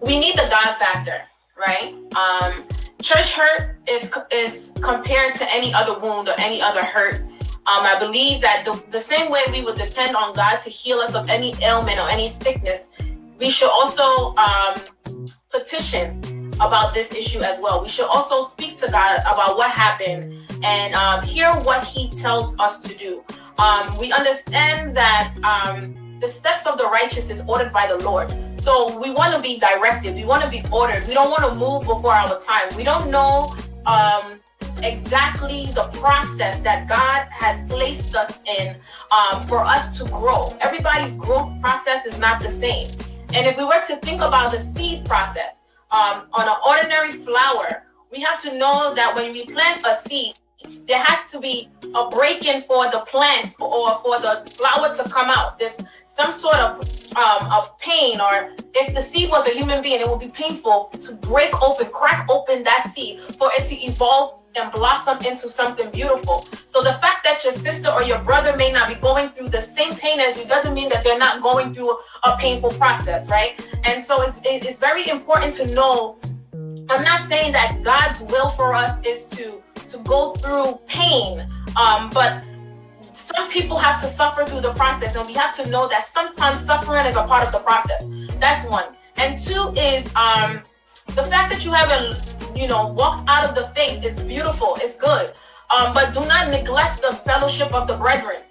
we need the God factor, right? Church hurt is compared to any other wound or any other hurt. I believe that the same way we would depend on God to heal us of any ailment or any sickness, we should also petition about this issue as well. We should also speak to God about what happened and hear what He tells us to do. We understand that the steps of the righteous is ordered by the Lord. So we want to be directed. We want to be ordered. We don't want to move before our time. We don't know exactly the process that God has placed us in for us to grow. Everybody's growth process is not the same. And if we were to think about the seed process on an ordinary flower, we have to know that when we plant a seed, there has to be a break-in for the plant or for the flower to come out. There's some sort of pain, or if the seed was a human being, it would be painful to break open, crack open that seed for it to evolve and blossom into something beautiful. So the fact that your sister or your brother may not be going through the same pain as you doesn't mean that they're not going through a painful process, right? And so it's very important to know, I'm not saying that God's will for us is to go through pain, but some people have to suffer through the process, and we have to know that sometimes suffering is a part of the process. That's one. And two is the fact that you haven't, walked out of the faith is beautiful, it's good. But do not neglect the fellowship of the brethren.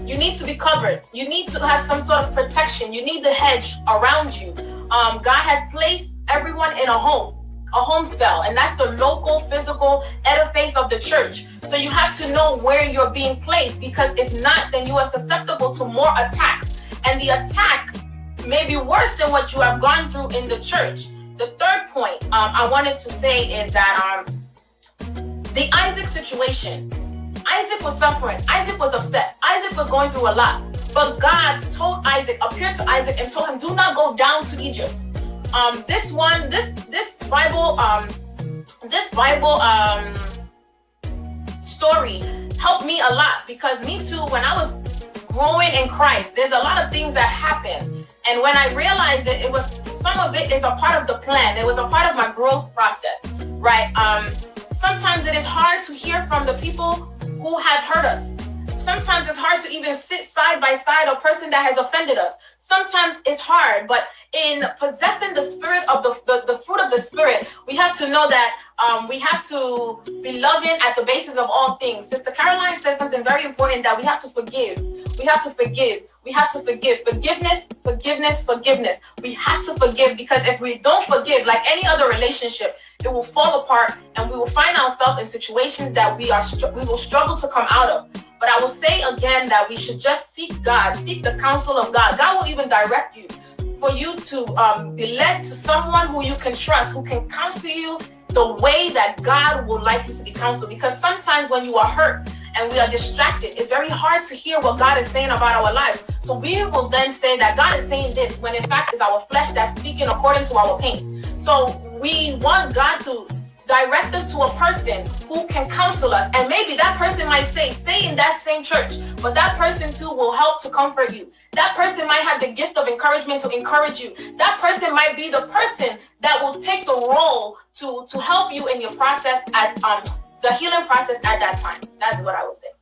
You need to be covered. You need to have some sort of protection. You need the hedge around you. God has placed everyone in a home cell, and that's the local physical edifice of the church. So you have to know where you're being placed, because if not, then you are susceptible to more attacks, and the attack may be worse than what you have gone through in the church. The third point I wanted to say is that the Isaac situation, Isaac was suffering, Isaac was upset, Isaac was going through a lot, but God told Isaac, appeared to Isaac and told him, do not go down to Egypt. This Bible story helped me a lot, because me too, when I was growing in Christ, there's a lot of things that happen, and when I realized it, some of it is a part of the plan. It was a part of my growth process, right? Sometimes it is hard to hear from the people who have hurt us. Sometimes it's hard to even sit side by side a person that has offended us. Sometimes it's hard, but in possessing the spirit of the fruit of the spirit, we have to know that we have to be loving at the basis of all things. Sister Caroline said something very important, that we have to forgive. We have to forgive. We have to forgive. Forgiveness, forgiveness, forgiveness. We have to forgive, because if we don't forgive, like any other relationship, it will fall apart, and we will find ourselves in situations that we will struggle to come out of. But I will say again that we should just seek God, seek the counsel of God. God will even direct you for you to be led to someone who you can trust, who can counsel you the way that God would like you to be counseled. Because sometimes when you are hurt and we are distracted, it's very hard to hear what God is saying about our life. So we will then say that God is saying this, when in fact it's our flesh that's speaking according to our pain. So we want God to direct us to a person who can counsel us, and maybe that person might say, stay in that same church, but that person too will help to comfort you. That person might have the gift of encouragement to encourage you. That person might be the person that will take the role to help you in your process at the healing process at that time. That's what I would say.